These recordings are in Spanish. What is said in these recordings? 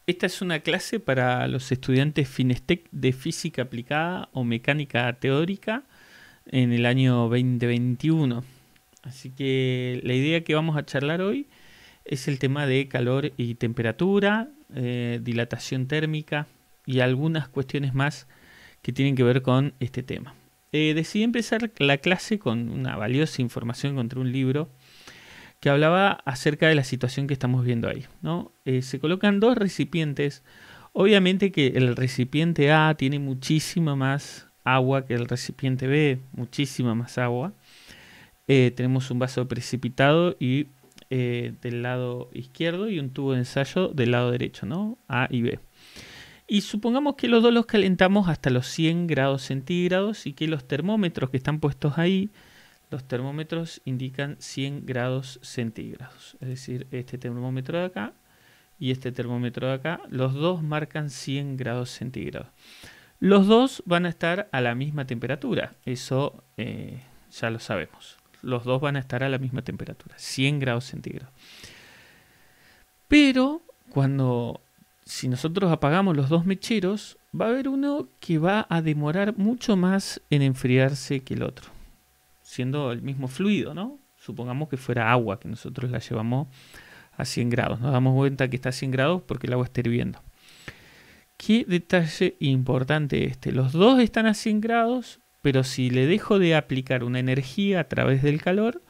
Esta es una clase para los estudiantes Finestec de Física Aplicada o Mecánica Teórica en el año 2021. Así que la idea que vamos a charlar hoy es el tema de calor y temperatura, dilatación térmica y algunas cuestiones más que tienen que ver con este tema. Decidí empezar la clase con una valiosa información, encontré un libro que hablaba acerca de la situación que estamos viendo ahí, ¿no? Se colocan dos recipientes. Obviamente que el recipiente A tiene muchísima más agua que el recipiente B, muchísima más agua. Tenemos un vaso precipitado y del lado izquierdo y un tubo de ensayo del lado derecho, ¿no? A y B. Y supongamos que los dos los calentamos hasta los 100 grados centígrados y que los termómetros que están puestos ahí, los termómetros indican 100 grados centígrados. Es decir, este termómetro de acá y este termómetro de acá, los dos marcan 100 grados centígrados. Los dos van a estar a la misma temperatura, eso ya lo sabemos. Los dos van a estar a la misma temperatura, 100 grados centígrados. Pero si nosotros apagamos los dos mecheros, va a haber uno que va a demorar mucho más en enfriarse que el otro, siendo el mismo fluido, ¿no? Supongamos que fuera agua, que nosotros la llevamos a 100 grados. Nos damos cuenta que está a 100 grados porque el agua está hirviendo. Qué detalle importante este. Los dos están a 100 grados, pero si le dejo de aplicar una energía a través del calor,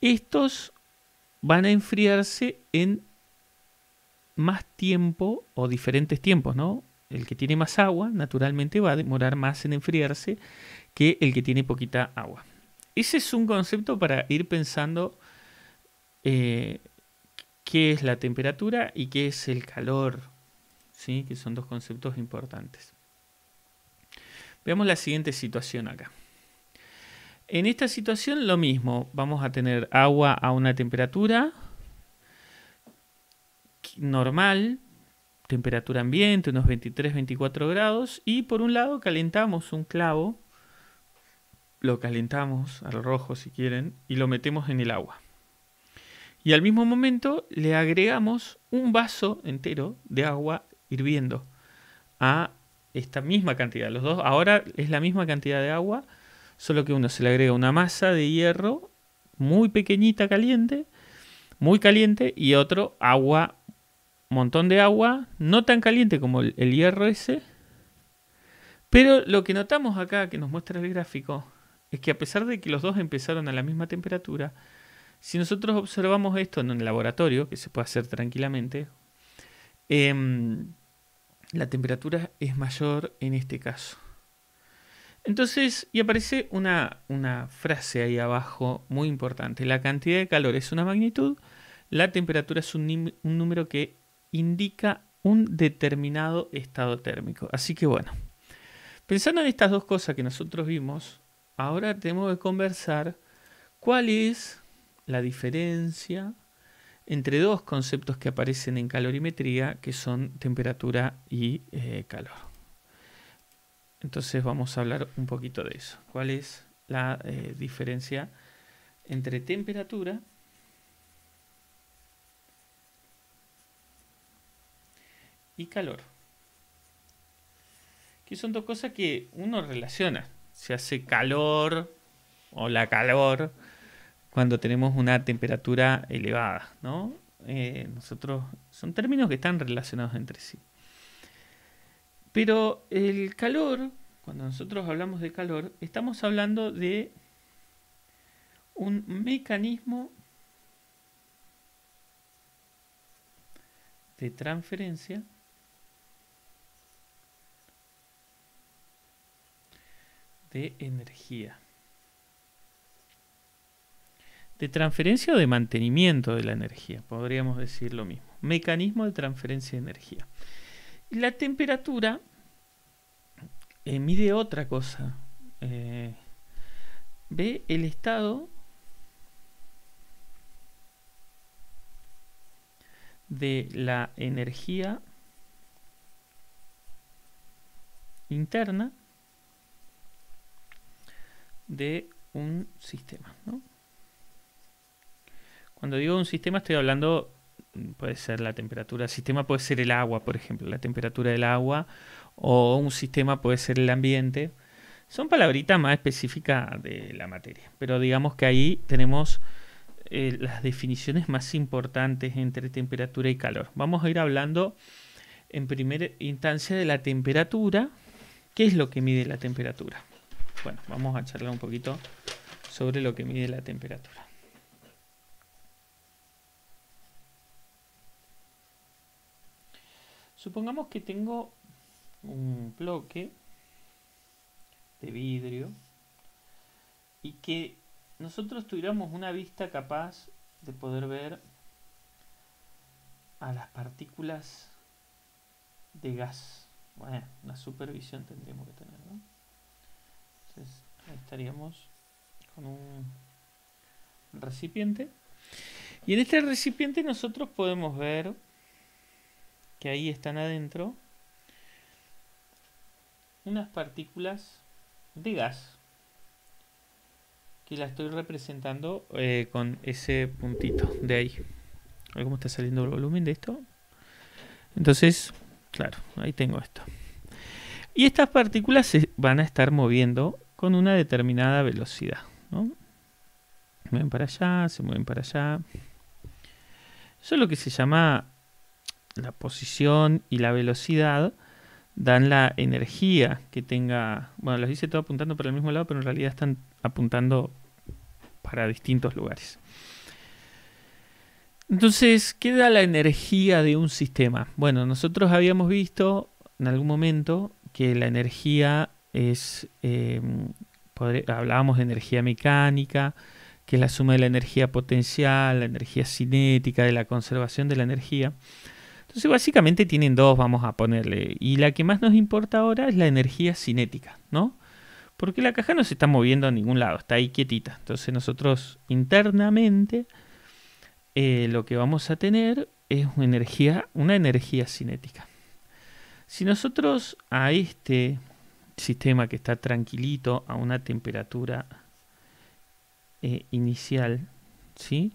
estos van a enfriarse en más tiempo o diferentes tiempos, ¿no? El que tiene más agua, naturalmente, va a demorar más en enfriarse que el que tiene poquita agua. Ese es un concepto para ir pensando qué es la temperatura y qué es el calor, ¿sí? Que son dos conceptos importantes. Veamos la siguiente situación acá. En esta situación lo mismo, vamos a tener agua a una temperatura normal, temperatura ambiente, unos 23-24 grados, y por un lado calentamos un clavo, lo calentamos al rojo si quieren, y lo metemos en el agua. Y al mismo momento le agregamos un vaso entero de agua hirviendo a esta misma cantidad. Los dos ahora es la misma cantidad de agua, solo que uno se le agrega una masa de hierro muy pequeñita, caliente, muy caliente, y otro agua, montón de agua, no tan caliente como el hierro ese. Pero lo que notamos acá, que nos muestra el gráfico, es que a pesar de que los dos empezaron a la misma temperatura, si nosotros observamos esto en un laboratorio, que se puede hacer tranquilamente, la temperatura es mayor en este caso. Entonces, y aparece una frase ahí abajo muy importante. La cantidad de calor es una magnitud, la temperatura es un número que indica un determinado estado térmico. Así que bueno, pensando en estas dos cosas que nosotros vimos, ahora tenemos que conversar cuál es la diferencia entre dos conceptos que aparecen en calorimetría, que son temperatura y calor. Entonces vamos a hablar un poquito de eso. ¿Cuál es la diferencia entre temperatura y calor? Que son dos cosas que uno relaciona. Se hace calor o la calor cuando tenemos una temperatura elevada, ¿no? Son términos que están relacionados entre sí. Pero el calor, cuando nosotros hablamos de calor, estamos hablando de un mecanismo de transferencia de energía. De transferencia o de mantenimiento de la energía, podríamos decir lo mismo. Mecanismo de transferencia de energía. Y la temperatura mide otra cosa. Ve el estado de la energía interna de un sistema, ¿no? Cuando digo un sistema estoy hablando puede ser la temperatura del sistema, puede ser el agua, por ejemplo, la temperatura del agua, o un sistema puede ser el ambiente. Son palabritas más específicas de la materia, pero digamos que ahí tenemos las definiciones más importantes entre temperatura y calor. Vamos a ir hablando en primera instancia de la temperatura. ¿Qué es lo que mide la temperatura? Bueno, vamos a charlar un poquito sobre lo que mide la temperatura. Supongamos que tengo un bloque de vidrio y que nosotros tuviéramos una vista capaz de poder ver a las partículas de gas. Bueno, una supervisión tendríamos que tener, ¿no? Entonces ahí estaríamos con un recipiente y en este recipiente nosotros podemos ver que ahí están adentro unas partículas de gas que la estoy representando con ese puntito de ahí. ¿Ven cómo está saliendo el volumen de esto? Entonces, claro, ahí tengo esto. Y estas partículas se van a estar moviendo con una determinada velocidad, ¿no? Se mueven para allá, se mueven para allá. Eso es lo que se llama la posición y la velocidad. Dan la energía que tenga. Bueno, los hice todo apuntando para el mismo lado, pero en realidad están apuntando para distintos lugares. Entonces, ¿qué da la energía de un sistema? Bueno, nosotros habíamos visto en algún momento que la energía es, hablábamos de energía mecánica, que es la suma de la energía potencial, la energía cinética, de la conservación de la energía. Entonces básicamente tienen dos, vamos a ponerle, y la que más nos importa ahora es la energía cinética, ¿no? Porque la caja no se está moviendo a ningún lado, está ahí quietita. Entonces nosotros internamente lo que vamos a tener es una energía cinética. Si nosotros a este sistema que está tranquilito a una temperatura inicial, ¿sí?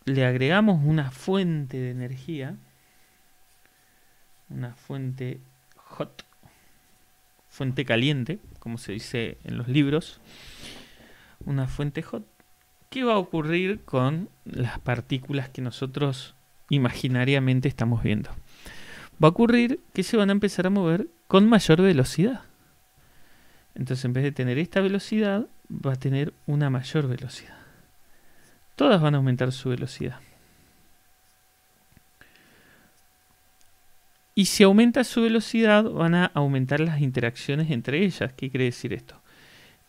Le agregamos una fuente de energía, una fuente hot, fuente caliente, como se dice en los libros, una fuente hot. ¿Qué va a ocurrir con las partículas que nosotros imaginariamente estamos viendo? Va a ocurrir que se van a empezar a mover con mayor velocidad. Entonces, en vez de tener esta velocidad, va a tener una mayor velocidad. Todas van a aumentar su velocidad. Y si aumenta su velocidad, van a aumentar las interacciones entre ellas. ¿Qué quiere decir esto?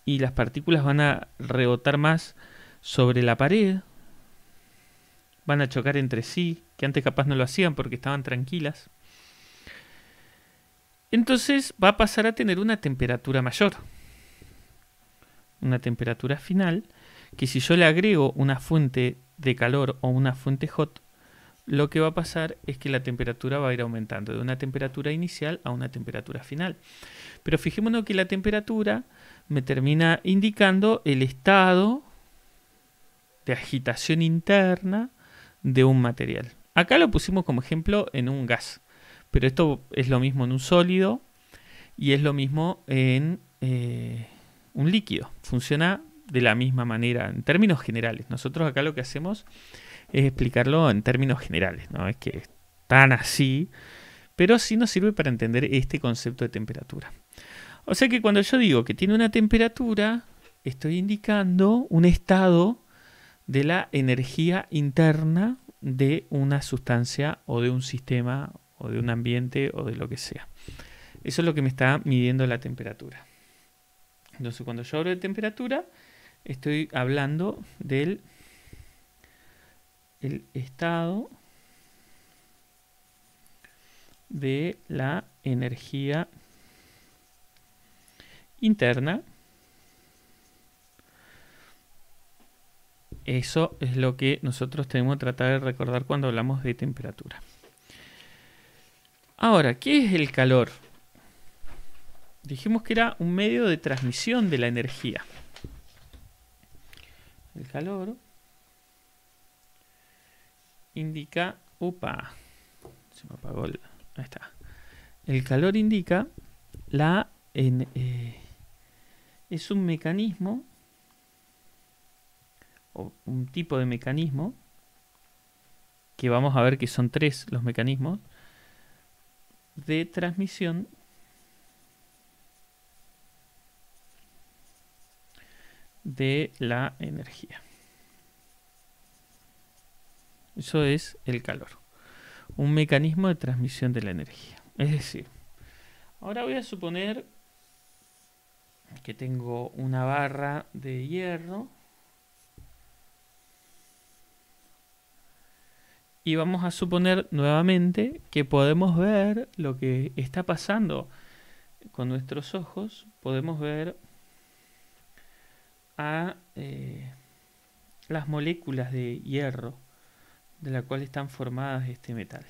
Y las partículas van a rebotar más sobre la pared, van a chocar entre sí, que antes capaz no lo hacían porque estaban tranquilas. Entonces va a pasar a tener una temperatura mayor. Una temperatura final, que si yo le agrego una fuente de calor o una fuente hot, lo que va a pasar es que la temperatura va a ir aumentando de una temperatura inicial a una temperatura final. Pero fijémonos que la temperatura me termina indicando el estado de agitación interna de un material. Acá lo pusimos como ejemplo en un gas, pero esto es lo mismo en un sólido y es lo mismo en un líquido. Funciona de la misma manera en términos generales. Nosotros acá lo que hacemos es explicarlo en términos generales, no es que es tan así, pero sí nos sirve para entender este concepto de temperatura. O sea que cuando yo digo que tiene una temperatura, estoy indicando un estado de la energía interna de una sustancia o de un sistema o de un ambiente o de lo que sea. Eso es lo que me está midiendo la temperatura. Entonces cuando yo hablo de temperatura, estoy hablando del estado de la energía interna. Eso es lo que nosotros tenemos que tratar de recordar cuando hablamos de temperatura. Ahora, ¿qué es el calor? Dijimos que era un medio de transmisión de la energía. El calor indica... ¡Upa! Se me apagó el... Ahí está. El calor indica es un mecanismo o un tipo de mecanismo que vamos a ver que son 3 los mecanismos de transmisión de la energía. Eso es el calor. Un mecanismo de transmisión de la energía. Es decir, ahora voy a suponer que tengo una barra de hierro y vamos a suponer nuevamente que podemos ver lo que está pasando con nuestros ojos. Podemos ver a las moléculas de hierro de la cual están formadas este metal.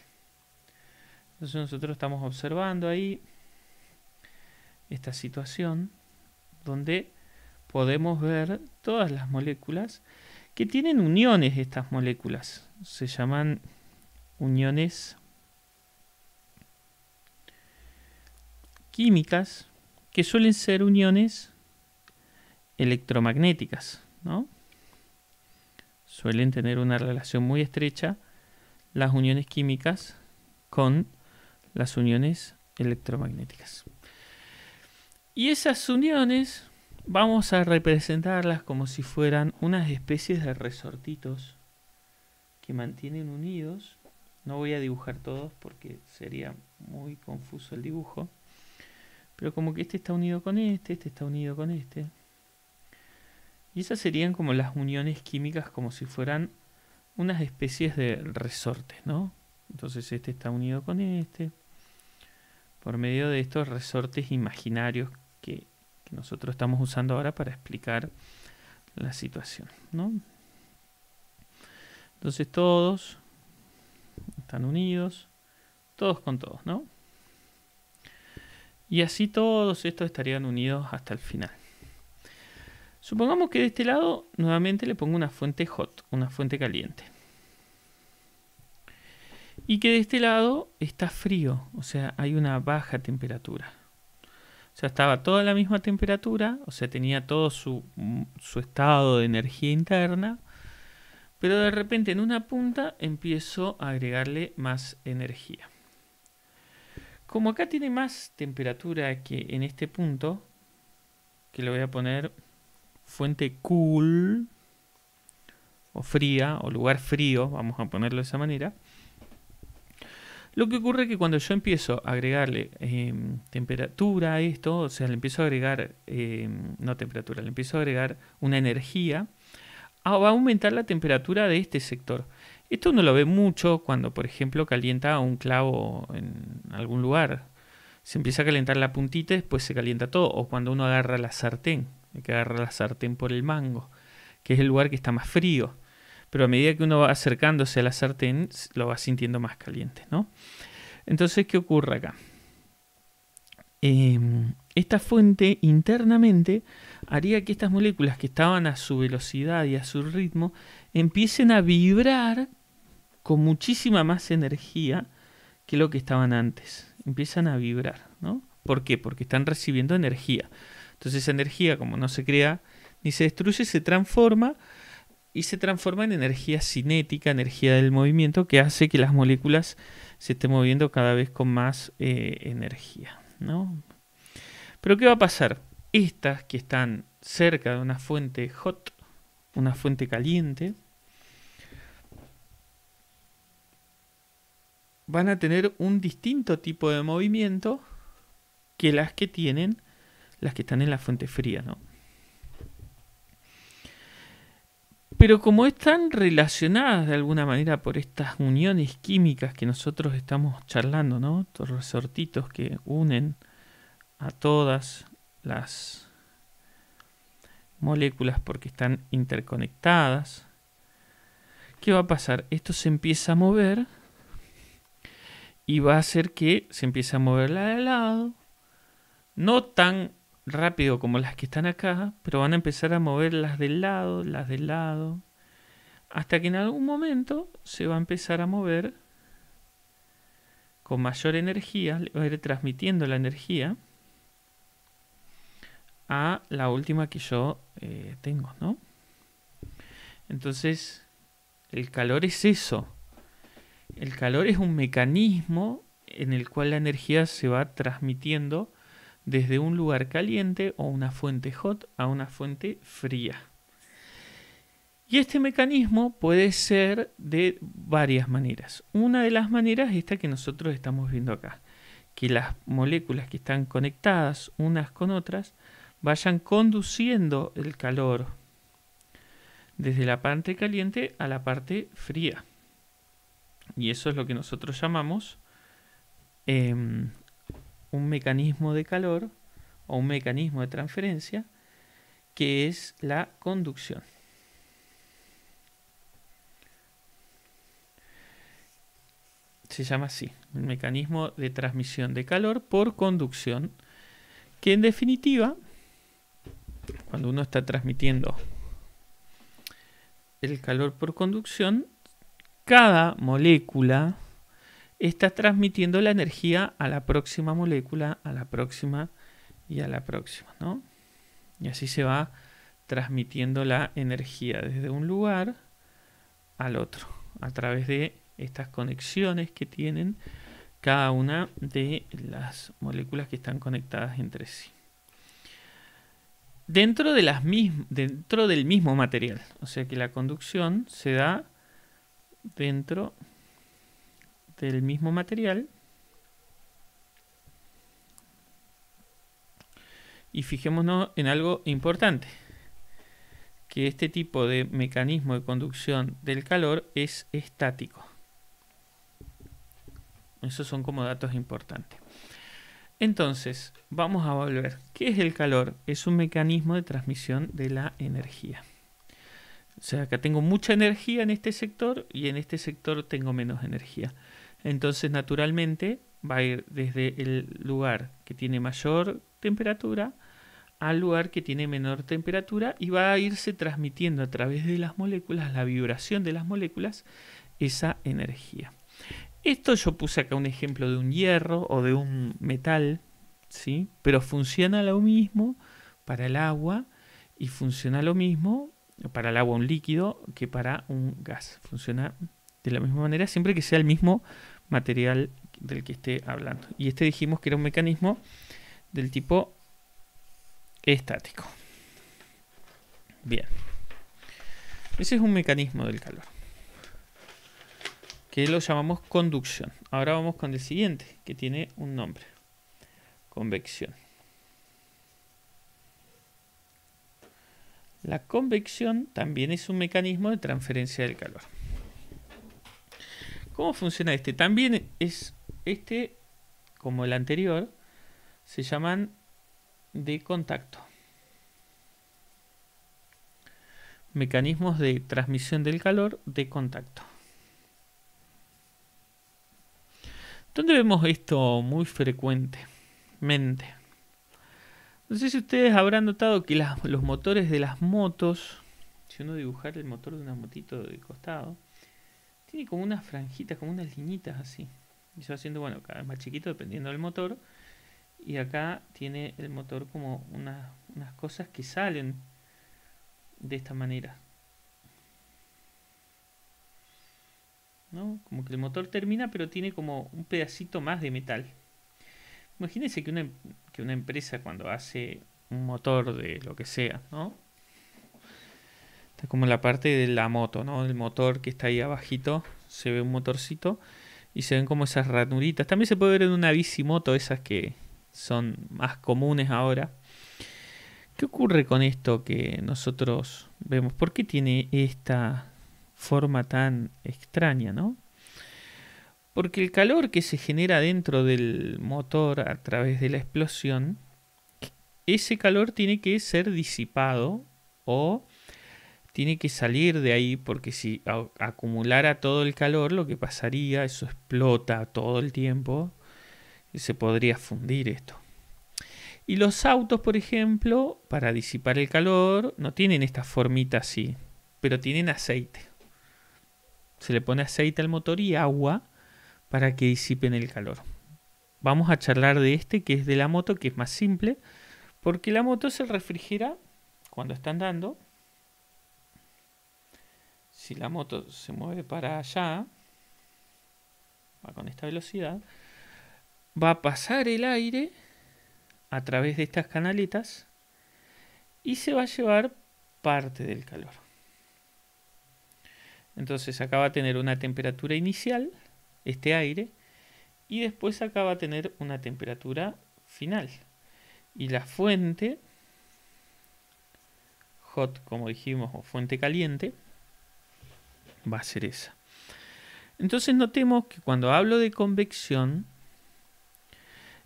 Entonces nosotros estamos observando ahí esta situación donde podemos ver todas las moléculas que tienen uniones. Estas moléculas se llaman uniones químicas, que suelen ser uniones electromagnéticas, ¿no? Suelen tener una relación muy estrecha las uniones químicas con las uniones electromagnéticas. Y esas uniones vamos a representarlas como si fueran unas especies de resortitos que mantienen unidos. No voy a dibujar todos porque sería muy confuso el dibujo. Pero como que este está unido con este está unido con este. Y esas serían como las uniones químicas, como si fueran unas especies de resortes, ¿no? Entonces este está unido con este, por medio de estos resortes imaginarios que nosotros estamos usando ahora para explicar la situación, ¿no? Entonces todos están unidos, todos con todos, ¿no? Y así todos estos estarían unidos hasta el final. Supongamos que de este lado nuevamente le pongo una fuente hot, una fuente caliente. Y que de este lado está frío, o sea, hay una baja temperatura. O sea, estaba toda la misma temperatura, o sea, tenía todo su estado de energía interna, pero de repente en una punta empiezo a agregarle más energía. Como acá tiene más temperatura que en este punto, que le voy a poner fuente cool, o fría, o lugar frío, vamos a ponerlo de esa manera. Lo que ocurre es que cuando yo empiezo a agregarle temperatura a esto, o sea, le empiezo a agregar, no temperatura, le empiezo a agregar una energía, va a aumentar la temperatura de este sector. Esto uno lo ve mucho cuando, por ejemplo, calienta un clavo en algún lugar. Se empieza a calentar la puntita y después se calienta todo. O cuando uno agarra la sartén, hay que agarrar la sartén por el mango, que es el lugar que está más frío. Pero a medida que uno va acercándose a la sartén, lo va sintiendo más caliente, ¿no? Entonces, ¿qué ocurre acá? Esta fuente internamente haría que estas moléculas que estaban a su velocidad y a su ritmo empiecen a vibrar con muchísima más energía que lo que estaban antes. Empiezan a vibrar, ¿no? ¿Por qué? Porque están recibiendo energía. Entonces esa energía, como no se crea ni se destruye, se transforma y se transforma en energía cinética, energía del movimiento, que hace que las moléculas se estén moviendo cada vez con más energía, ¿no? Pero ¿qué va a pasar? Estas que están cerca de una fuente hot, una fuente caliente, van a tener un distinto tipo de movimiento que las que están en la fuente fría, ¿no? Pero como están relacionadas de alguna manera por estas uniones químicas que nosotros estamos charlando, ¿no? Estos resortitos que unen a todas las moléculas porque están interconectadas. ¿Qué va a pasar? Esto se empieza a mover y va a hacer que se empiece a mover la de al lado. No tan rápido como las que están acá, pero van a empezar a mover las del lado, hasta que en algún momento se va a empezar a mover con mayor energía, le va a ir transmitiendo la energía a la última que yo tengo, ¿no? Entonces, el calor es eso. El calor es un mecanismo en el cual la energía se va transmitiendo desde un lugar caliente o una fuente hot a una fuente fría. Y este mecanismo puede ser de varias maneras. Una de las maneras es esta que nosotros estamos viendo acá, que las moléculas que están conectadas unas con otras vayan conduciendo el calor desde la parte caliente a la parte fría. Y eso es lo que nosotros llamamos un mecanismo de calor o un mecanismo de transferencia, que es la conducción. Se llama así, el mecanismo de transmisión de calor por conducción, que en definitiva, cuando uno está transmitiendo el calor por conducción, cada molécula está transmitiendo la energía a la próxima molécula, a la próxima y a la próxima, ¿no? Y así se va transmitiendo la energía desde un lugar al otro, a través de estas conexiones que tienen cada una de las moléculas que están conectadas entre sí. Dentro del mismo material, o sea que la conducción se da dentro del mismo material. Y fijémonos en algo importante, que este tipo de mecanismo de conducción del calor es estático. Esos son como datos importantes. Entonces, vamos a volver. ¿Qué es el calor? Es un mecanismo de transmisión de la energía. O sea, acá tengo mucha energía en este sector y en este sector tengo menos energía. Entonces, naturalmente, va a ir desde el lugar que tiene mayor temperatura al lugar que tiene menor temperatura y va a irse transmitiendo a través de las moléculas, la vibración de las moléculas, esa energía. Esto yo puse acá un ejemplo de un hierro o de un metal, ¿sí? Pero funciona lo mismo para el agua y funciona lo mismo para el agua, un líquido, que para un gas. Funciona de la misma manera siempre que sea el mismo material del que esté hablando. Y este dijimos que era un mecanismo del tipo estático. Bien. Ese es un mecanismo del calor, que lo llamamos conducción. Ahora vamos con el siguiente, que tiene un nombre: convección. La convección también es un mecanismo de transferencia del calor. ¿Cómo funciona este? También es este, como el anterior, se llaman de contacto. Mecanismos de transmisión del calor de contacto. ¿Dónde vemos esto muy frecuentemente? No sé si ustedes habrán notado que los motores de las motos, si uno dibujara el motor de una motito de costado, tiene como unas franjitas, como unas liñitas así. Y se va haciendo, bueno, cada vez más chiquito dependiendo del motor. Y acá tiene el motor como unas cosas que salen de esta manera, ¿no? Como que el motor termina, pero tiene como un pedacito más de metal. Imagínense que una empresa, cuando hace un motor de lo que sea, ¿no? Está como la parte de la moto, ¿no? El motor que está ahí abajito, se ve un motorcito y se ven como esas ranuritas. También se puede ver en una bicimoto, esas que son más comunes ahora. ¿Qué ocurre con esto que nosotros vemos? ¿Por qué tiene esta forma tan extraña, ¿no? Porque el calor que se genera dentro del motor a través de la explosión, ese calor tiene que ser disipado o tiene que salir de ahí, porque si acumulara todo el calor, lo que pasaría, eso explota todo el tiempo y se podría fundir esto. Y los autos, por ejemplo, para disipar el calor, no tienen esta formita así, pero tienen aceite. se le pone aceite al motor y agua para que disipen el calor. Vamos a charlar de este que es de la moto, que es más simple, porque la moto se refrigera cuando está andando. Si la moto se mueve para allá, va con esta velocidad, va a pasar el aire a través de estas canaletas y se va a llevar parte del calor. Entonces acá va a tener una temperatura inicial, este aire, y después acá va a tener una temperatura final. Y la fuente, hot como dijimos, o fuente caliente, va a ser esa. Entonces notemos que cuando hablo de convección,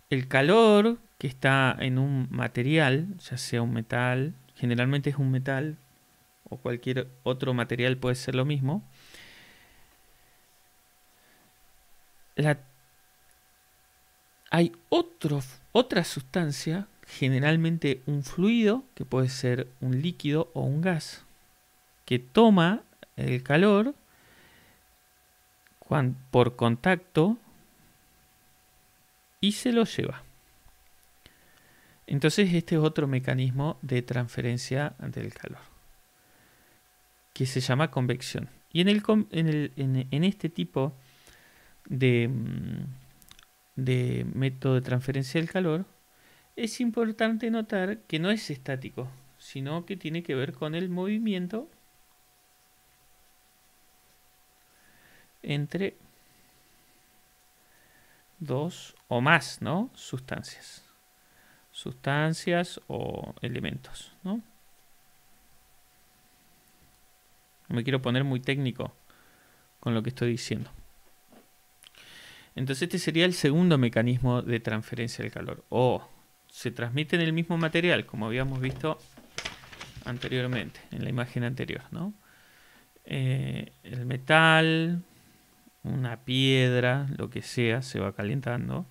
el calor que está en un material, ya sea un metal, generalmente es un metal, o cualquier otro material puede ser lo mismo, hay otra sustancia, generalmente un fluido, que puede ser un líquido o un gas, que toma el calor por contacto y se lo lleva. Entonces este es otro mecanismo de transferencia del calor, que se llama convección. Y en este tipo de método de transferencia del calor, es importante notar que no es estático, sino que tiene que ver con el movimiento entre dos o más, ¿no?, sustancias o elementos, ¿no? No me quiero poner muy técnico con lo que estoy diciendo. Entonces este sería el segundo mecanismo de transferencia del calor. O se transmite en el mismo material, como habíamos visto anteriormente, en la imagen anterior, ¿no? El metal, una piedra, lo que sea, se va calentando.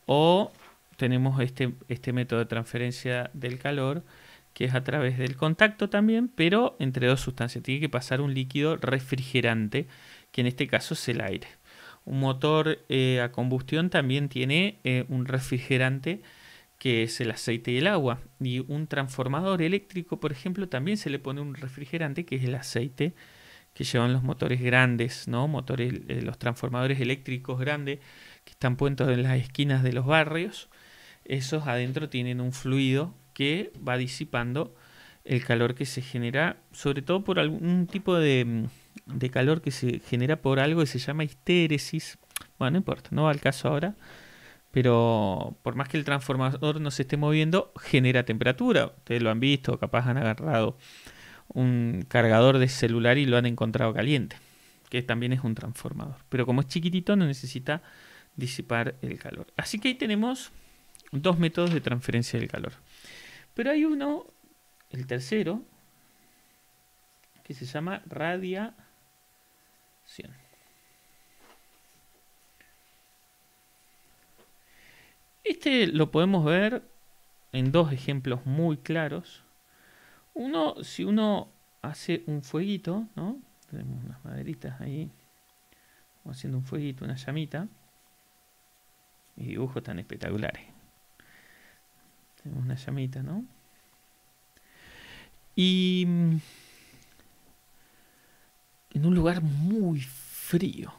O tenemos este método de transferencia del calor, que es a través del contacto también, pero entre dos sustancias. Tiene que pasar un líquido refrigerante, que en este caso es el aire. Un motor a combustión también tiene un refrigerante, que es el aceite y el agua. Y un transformador eléctrico, por ejemplo, también se le pone un refrigerante, que es el aceite que llevan los motores grandes, ¿no? Los transformadores eléctricos grandes que están puestos en las esquinas de los barrios. Esos adentro tienen un fluido que va disipando el calor que se genera, sobre todo por algún tipo de calor que se genera por algo que se llama histéresis. Bueno, no importa, no va al caso ahora, pero por más que el transformador no se esté moviendo, genera temperatura. Ustedes lo han visto, capaz han agarrado un cargador de celular y lo han encontrado caliente, que también es un transformador. Pero como es chiquitito, no necesita disipar el calor. Así que ahí tenemos dos métodos de transferencia del calor. Pero hay uno, el tercero, que se llama radiación. Este lo podemos ver en dos ejemplos muy claros. Uno, si uno hace un fueguito, ¿no? Tenemos unas maderitas ahí, vamos haciendo un fueguito, una llamita. Mis dibujos tan espectaculares. Tenemos una llamita, ¿no? Y en un lugar muy frío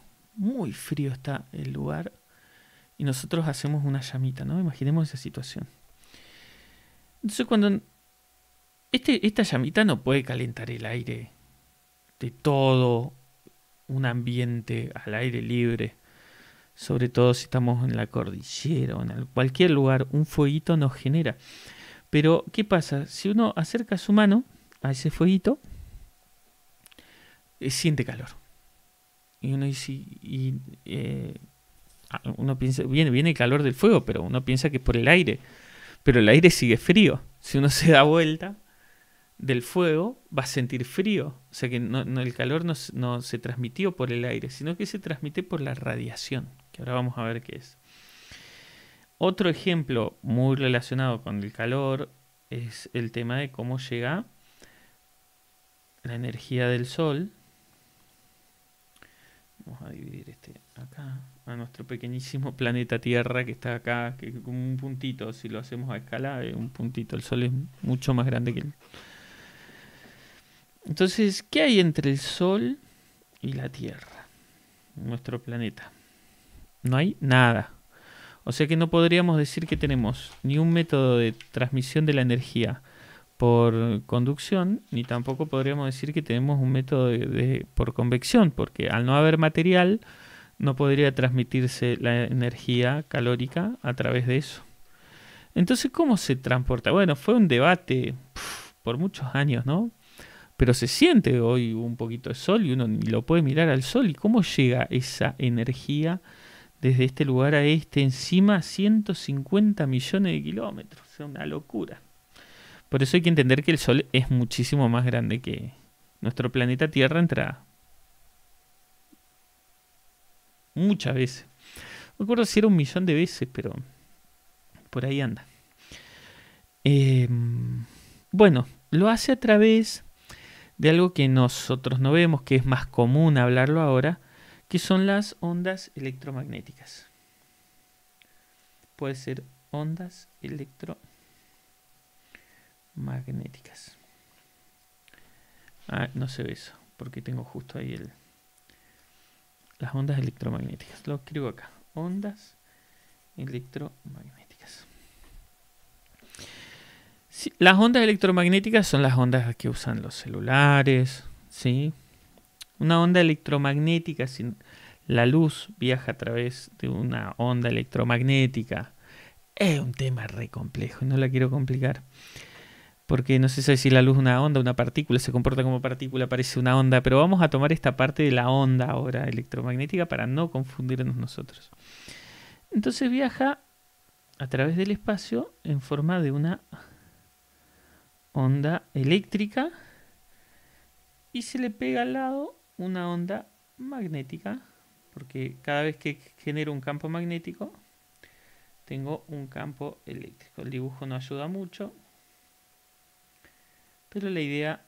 está el lugar, y nosotros hacemos una llamita, ¿no? Imaginemos esa situación. Entonces cuando esta llamita no puede calentar el aire de todo un ambiente al aire libre, sobre todo si estamos en la cordillera o en cualquier lugar, un fueguito nos genera. Pero, ¿qué pasa? Si uno acerca su mano a ese fueguito, siente calor. Y uno dice, uno piensa, viene el calor del fuego, pero uno piensa que es por el aire. Pero el aire sigue frío. Si uno se da vuelta del fuego, va a sentir frío. O sea que el calor no se transmitió por el aire, sino que se transmite por la radiación, que ahora vamos a ver qué es. Otro ejemplo muy relacionado con el calor es el tema de cómo llega la energía del sol Vamos a dividir este acá, a nuestro pequeñísimo planeta Tierra que está acá, que como un puntito, si lo hacemos a escala, es un puntito. El Sol es mucho más grande que él. Entonces, ¿qué hay entre el Sol y la Tierra? Nuestro planeta. No hay nada. O sea que no podríamos decir que tenemos ni un método de transmisión de la energía por conducción, ni tampoco podríamos decir que tenemos un método por convección, porque al no haber material no podría transmitirse la energía calórica a través de eso. Entonces, ¿cómo se transporta? Bueno, fue un debate por muchos años, ¿no? Pero se siente hoy un poquito de sol y uno ni lo puede mirar al sol. ¿Y cómo llega esa energía desde este lugar a este, encima 150 millones de kilómetros? O sea, una locura. Por eso hay que entender que el Sol es muchísimo más grande que nuestro planeta Tierra, entra muchas veces. No recuerdo si era 1 millón de veces, pero por ahí anda. Bueno, lo hace a través de algo que nosotros no vemos, que es más común hablarlo ahora, que son las ondas electromagnéticas. Puede ser ondas electromagnéticas. No se ve eso, porque tengo justo ahí las ondas electromagnéticas. Lo escribo acá. Ondas electromagnéticas. Sí, las ondas electromagnéticas son las ondas que usan los celulares, ¿sí? Una onda electromagnética, si la luz viaja a través de una onda electromagnética, es un tema re complejo y no la quiero complicar. Porque no se sabe si la luz es una onda, una partícula, se comporta como partícula, parece una onda, pero vamos a tomar esta parte de la onda ahora electromagnética para no confundirnos nosotros. Entonces viaja a través del espacio en forma de una onda eléctrica y se le pega al lado una onda magnética, porque cada vez que genero un campo magnético tengo un campo eléctrico. El dibujo no ayuda mucho, pero la idea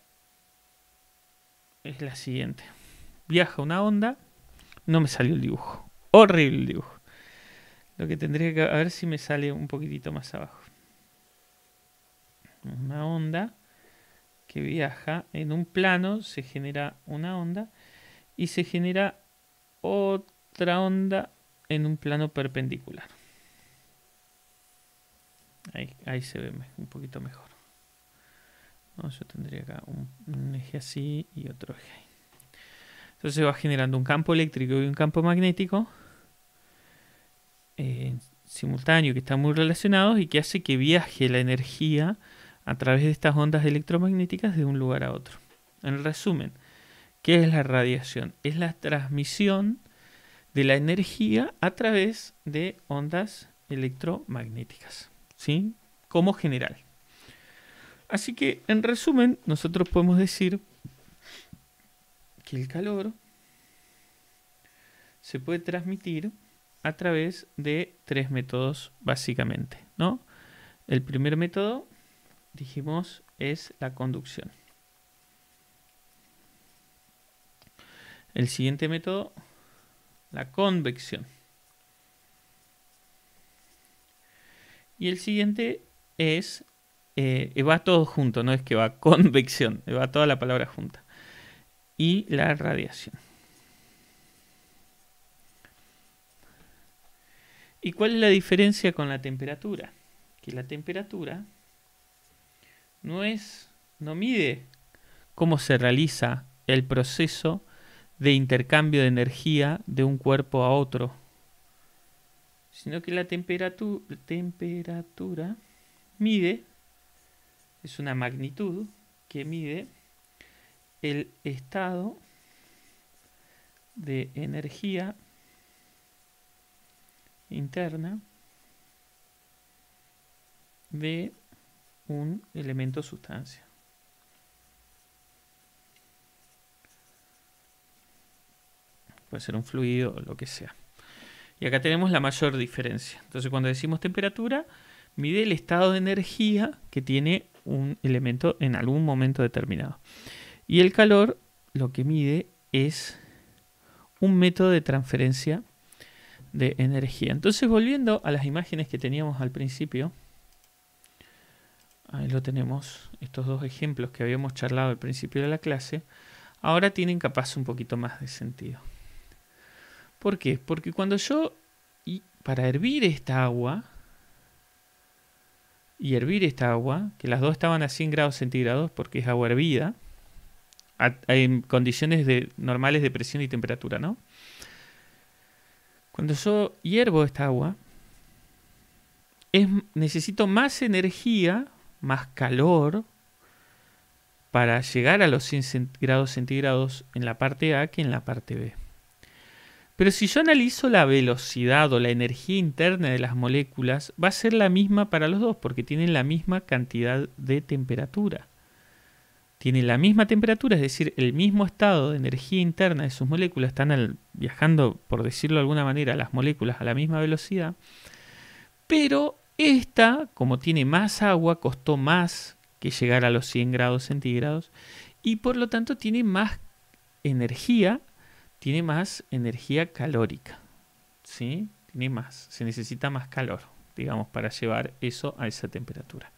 es la siguiente. Viaja una onda, no me salió el dibujo, horrible el dibujo. Lo que tendría que, a ver si me sale un poquitito más abajo. Una onda que viaja en un plano, se genera una onda y se genera otra onda en un plano perpendicular. Ahí se ve un poquito mejor. No, yo tendría acá un eje así y otro eje ahí. Entonces se va generando un campo eléctrico y un campo magnético simultáneo que están muy relacionados y que hace que viaje la energía a través de estas ondas electromagnéticas de un lugar a otro. En resumen, ¿qué es la radiación? Es la transmisión de la energía a través de ondas electromagnéticas, ¿sí? Como general. Así que, en resumen, nosotros podemos decir que el calor se puede transmitir a través de 3 métodos, básicamente, ¿no? El primer método, dijimos, es la conducción. El siguiente método, la convección. Y el siguiente es, va todo junto, no es que va convección, va toda la palabra junta. Y la radiación. ¿Y cuál es la diferencia con la temperatura? Que la temperatura no mide cómo se realiza el proceso de intercambio de energía de un cuerpo a otro, sino que la temperatura mide, es una magnitud que mide el estado de energía interna de un elemento o sustancia. Puede ser un fluido o lo que sea. Y acá tenemos la mayor diferencia. Entonces, cuando decimos temperatura, mide el estado de energía que tiene un elemento en algún momento determinado. Y el calor lo que mide es un método de transferencia de energía. Entonces, volviendo a las imágenes que teníamos al principio, ahí lo tenemos, estos dos ejemplos que habíamos charlado al principio de la clase, ahora tienen capaz un poquito más de sentido. ¿Por qué? Porque cuando yo, para hervir esta agua, que las dos estaban a 100 grados centígrados porque es agua hervida, en condiciones normales de presión y temperatura, ¿no? Cuando yo hiervo esta agua, necesito más energía, más calor, para llegar a los 100 grados centígrados en la parte A que en la parte B. Pero si yo analizo la velocidad o la energía interna de las moléculas, va a ser la misma para los dos, porque tienen la misma cantidad de temperatura. Tienen la misma temperatura, es decir, el mismo estado de energía interna de sus moléculas, están viajando, por decirlo de alguna manera, las moléculas a la misma velocidad, pero esta, como tiene más agua, costó más que llegar a los 100 grados centígrados y por lo tanto tiene más energía calórica, ¿sí? Se necesita más calor, digamos, para llevar eso a esa temperatura.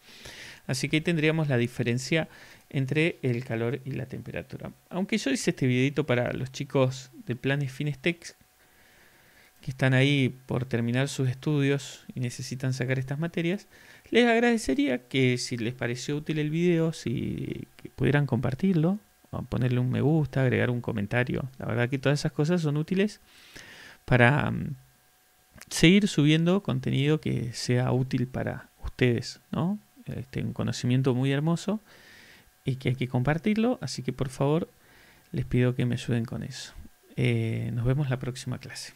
Así que ahí tendríamos la diferencia entre el calor y la temperatura. Aunque yo hice este videito para los chicos de Planes Finestec que están ahí por terminar sus estudios y necesitan sacar estas materias, les agradecería que si les pareció útil el video, si pudieran compartirlo, o ponerle un me gusta, agregar un comentario. La verdad que todas esas cosas son útiles para seguir subiendo contenido que sea útil para ustedes, ¿no? Un conocimiento muy hermoso y que hay que compartirlo, así que por favor les pido que me ayuden con eso. Nos vemos la próxima clase.